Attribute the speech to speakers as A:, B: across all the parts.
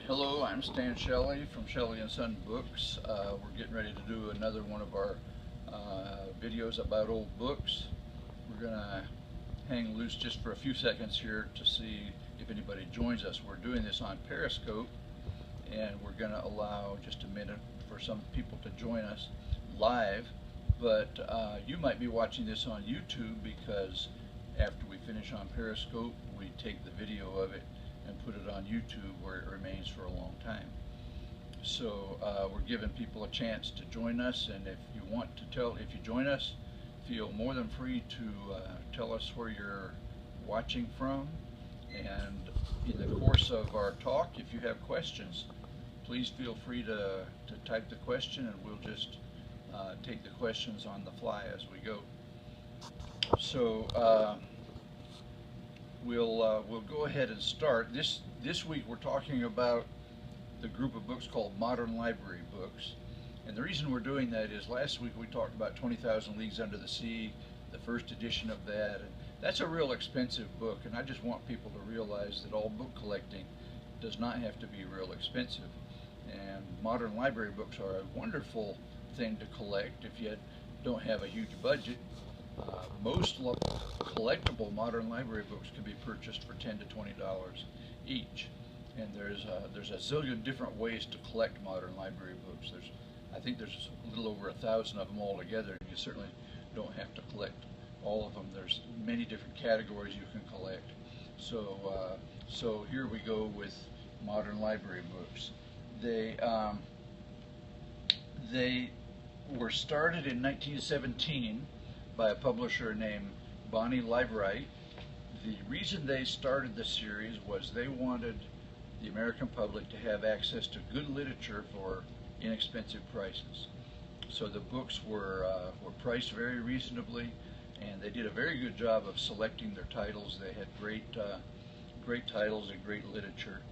A: Hello, I'm Stan Shelley from Shelley and Son Books. We're getting ready to do another one of our videos about old books. We're going to hang loose just for a few seconds here to see if anybody joins us. We're doing this on Periscope, and we're going to allow just a minute for some people to join us live, but you might be watching this on YouTube, because after we finish on Periscope, we take the video of it and put it on YouTube, where it remains for a long time. So we're giving people a chance to join us, and if you join us, feel more than free to tell us where you're watching from. And in the course of our talk, if you have questions, please feel free to type the question, and we'll just take the questions on the fly as we go. So we'll go ahead and start. This week we're talking about the group of books called Modern Library Books. And the reason we're doing that is last week we talked about 20,000 Leagues Under the Sea, the first edition of that. And that's a real expensive book, and I just want people to realize that all book collecting does not have to be real expensive. And modern library books are a wonderful thing to collect if you don't have a huge budget. Most collectible modern library books can be purchased for $10 to $20 each, and there's a zillion different ways to collect modern library books. I think there's a little over 1,000 of them altogether. You certainly don't have to collect all of them. There's many different categories you can collect. So here we go with modern library books. They were started in 1917 by a publisher named Bonnie Liveright. The reason they started the series was they wanted the American public to have access to good literature for inexpensive prices. So the books were priced very reasonably, and they did a very good job of selecting their titles. They had great titles and great literature,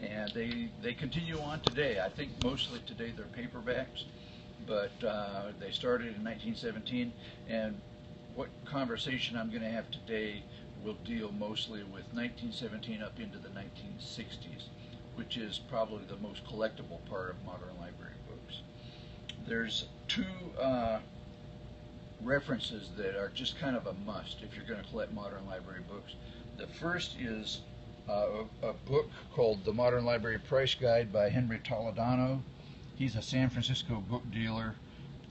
A: and they continue on today. I think mostly today they're paperbacks, but they started in 1917, and what conversation I'm going to have today will deal mostly with 1917 up into the 1960s, which is probably the most collectible part of modern library books. There's two references that are just kind of a must if you're going to collect modern library books. The first is a book called The Modern Library Price Guide by Henry Toledano. He's a San Francisco book dealer,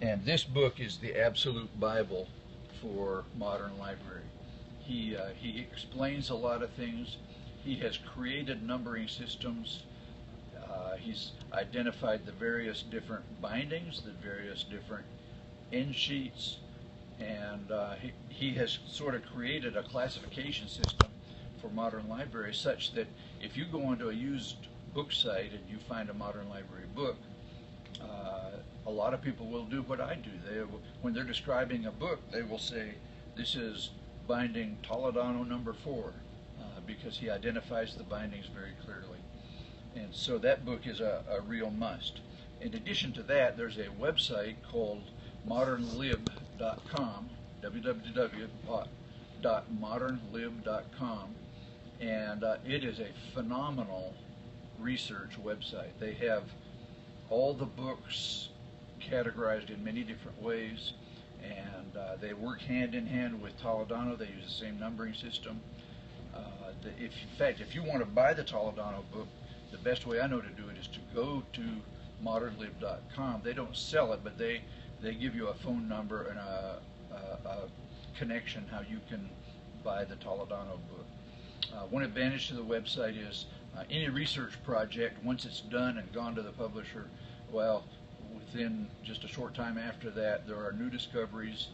A: and this book is the absolute Bible for modern library. He explains a lot of things. He has created numbering systems. He's identified the various different bindings, the various different end sheets, and he has sort of created a classification system for modern libraries, such that if you go onto a used book site and you find a modern library book, a lot of people will do what I do. When they're describing a book, they will say, this is binding Toledano number 4, because he identifies the bindings very clearly. And so that book is a real must. In addition to that, there's a website called modernlib.com, www.modernlib.com, and it is a phenomenal research website. They have all the books categorized in many different ways, and they work hand in hand with Toledano. They use the same numbering system. In fact, if you want to buy the Toledano book, the best way I know to do it is to go to modernlib.com. They don't sell it, but they give you a phone number and a connection how you can buy the Toledano book. One advantage to the website is any research project, once it's done and gone to the publisher, well, within just a short time after that, there are new discoveries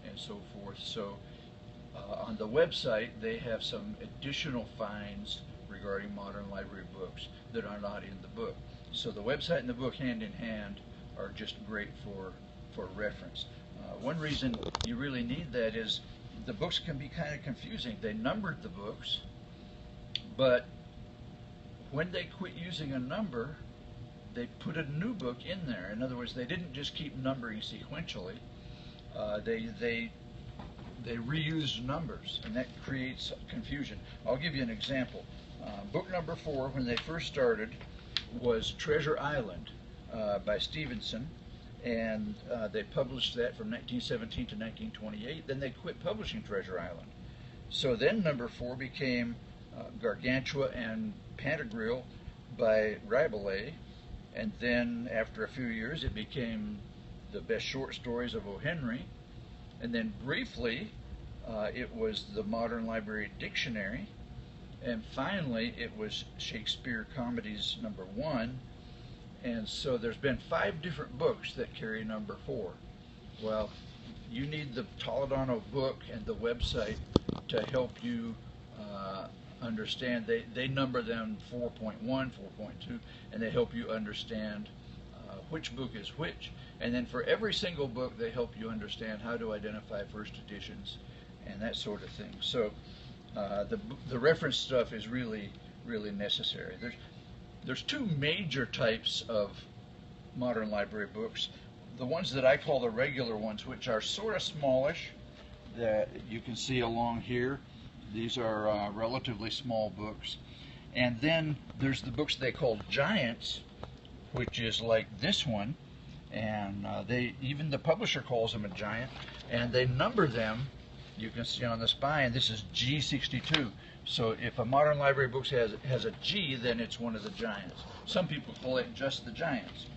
A: and so forth. So on the website, they have some additional finds regarding modern library books that are not in the book. So the website and the book, hand in hand, are just great for reference. One reason you really need that is the books can be kind of confusing. They numbered the books, but when they quit using a number, they put a new book in there. In other words, they didn't just keep numbering sequentially. They reused numbers, and that creates confusion. I'll give you an example. Book number 4, when they first started, was Treasure Island by Stevenson, and they published that from 1917 to 1928. Then they quit publishing Treasure Island. So then number 4 became Gargantua and Pantagruel by Rabelais, and then after a few years it became the best short stories of O. Henry, and then briefly it was the Modern Library Dictionary, and finally it was Shakespeare Comedies number 1. And so there's been 5 different books that carry number 4. Well, you need the Toledano book and the website to help you understand. They number them 4.1, 4.2, and they help you understand which book is which. And then for every single book, they help you understand how to identify first editions and that sort of thing. So the reference stuff is really, really necessary. There's 2 major types of modern library books. The ones that I call the regular ones, which are sort of smallish, that you can see along here. These are relatively small books. And then there's the books they call giants, which is like this one. And even the publisher calls them a giant. And they number them. You can see on the spine, this is G62. So if a modern library book has a G, then it's one of the giants. Some people call it just the giants.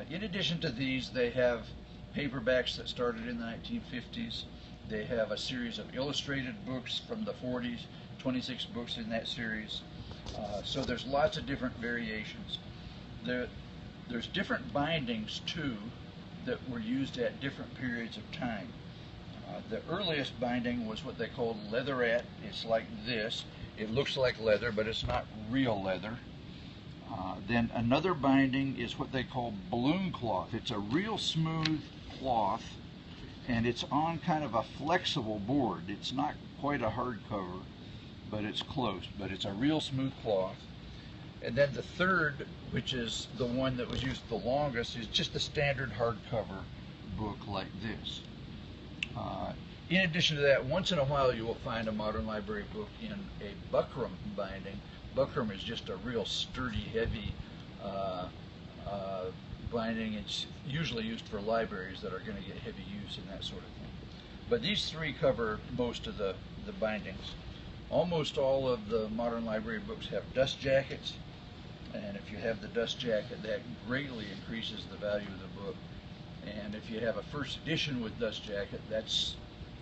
A: In addition to these, they have paperbacks that started in the 1950s. They have a series of illustrated books from the 40s, 26 books in that series. So there's lots of different variations. There's different bindings, too, that were used at different periods of time. The earliest binding was what they called leatherette. It's like this. It looks like leather, but it's not real leather. Then another binding is what they call balloon cloth. It's a real smooth cloth, and it's on kind of a flexible board. It's not quite a hardcover, but it's close. But it's a real smooth cloth. And then the third, which is the one that was used the longest, is just a standard hardcover book like this. In addition to that, once in a while you will find a modern library book in a buckram binding. Buckram is just a real sturdy, heavy binding. It's usually used for libraries that are going to get heavy use and that sort of thing. But these 3 cover most of the bindings. Almost all of the modern library books have dust jackets, and if you have the dust jacket, that greatly increases the value of the book. And if you have a first edition with dust jacket, that's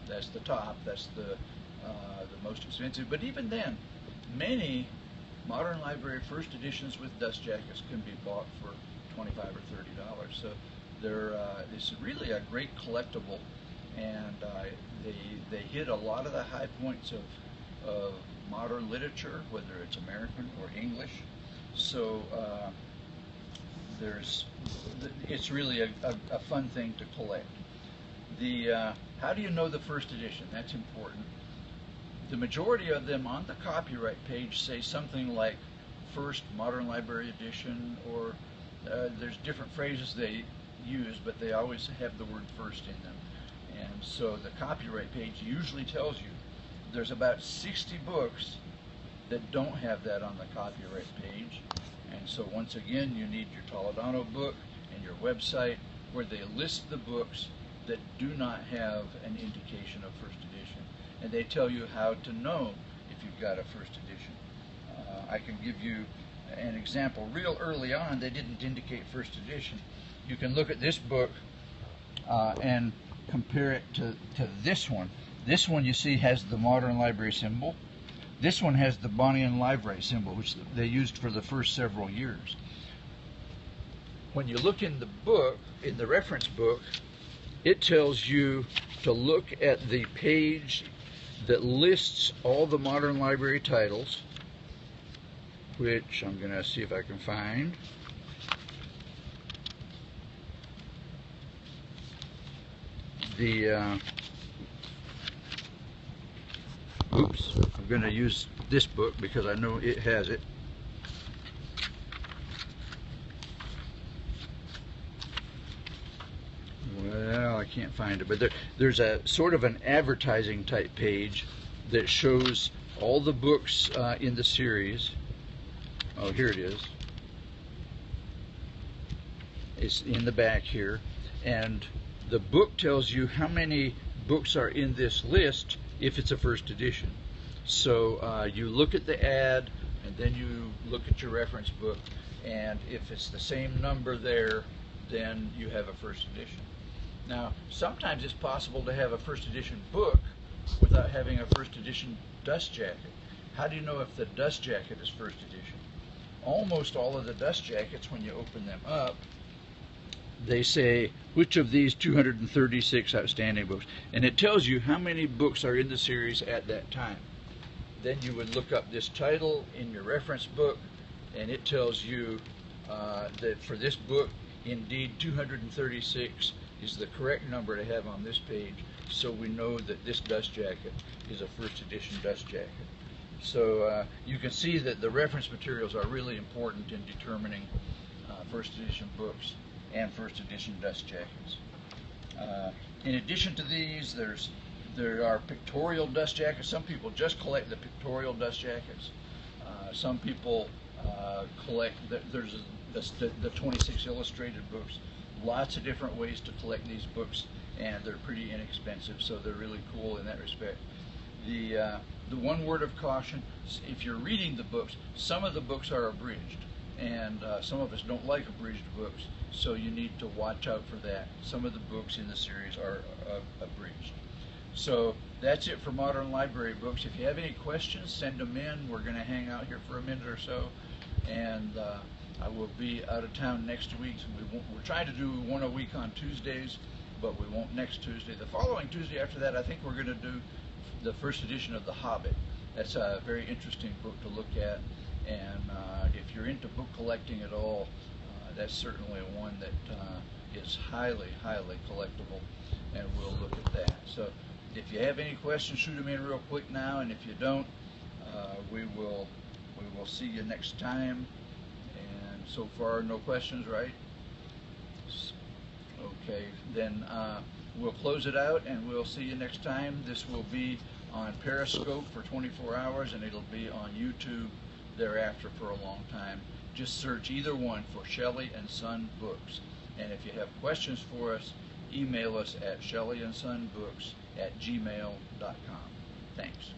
A: the top. That's the most expensive. But even then, many modern library first editions with dust jackets can be bought for $25 or $30. So it's really a great collectible, and they hit a lot of the high points of modern literature, whether it's American or English. So it's really a fun thing to collect. How do you know the first edition? That's important. The majority of them on the copyright page say something like first modern library edition, or there's different phrases they use, but they always have the word first in them. And so the copyright page usually tells you there's about 60 books that don't have that on the copyright page. And so once again, you need your Toledano book and your website where they list the books that do not have an indication of first edition. And they tell you how to know if you've got a first edition. I can give you an example. Real early on, they didn't indicate first edition. You can look at this book and compare it to this one. This one, you see, has the modern library symbol. This one has the Bodleian Library symbol, which they used for the first several years. When you look in the book, in the reference book, it tells you to look at the page that lists all the modern library titles, which I'm going to see if I can find. I'm going to use this book because I know it has it. Well, I can't find it, but there's a sort of an advertising type page that shows all the books in the series. Oh, here it is. It's in the back here, and the book tells you how many books are in this list if it's a first edition. So you look at the ad, and then you look at your reference book, and if it's the same number there, then you have a first edition. Now, sometimes it's possible to have a first edition book without having a first edition dust jacket. How do you know if the dust jacket is first edition? Almost all of the dust jackets, when you open them up, they say which of these 236 outstanding books, and it tells you how many books are in the series at that time. Then you would look up this title in your reference book, and it tells you that for this book, indeed 236 is the correct number to have on this page, so we know that this dust jacket is a first edition dust jacket. So you can see that the reference materials are really important in determining first edition books and first edition dust jackets. In addition to these, there are pictorial dust jackets. Some people just collect the pictorial dust jackets. Some people collect, there's the 26 illustrated books. Lots of different ways to collect these books, and they're pretty inexpensive, so they're really cool in that respect. The one word of caution, if you're reading the books, some of the books are abridged, and some of us don't like abridged books, so you need to watch out for that. Some of the books in the series are abridged. So that's it for Modern Library Books. If you have any questions, send them in. We're going to hang out here for a minute or so, and I will be out of town next week. We're trying to do one a week on Tuesdays, but we won't next Tuesday. The following Tuesday after that, I think we're going to do the first edition of The Hobbit. That's a very interesting book to look at, and if you're into book collecting at all, that's certainly one that is highly, highly collectible, and we'll look at that. So if you have any questions, shoot them in real quick now, and if you don't, we will see you next time. And so far, no questions, right? Okay, then we'll close it out, and we'll see you next time. This will be on Periscope for 24 hours, and it'll be on YouTube thereafter for a long time. Just search either one for Shelley and Son Books. And if you have questions for us, email us at shelleyandsonbooks@gmail.com. Thanks.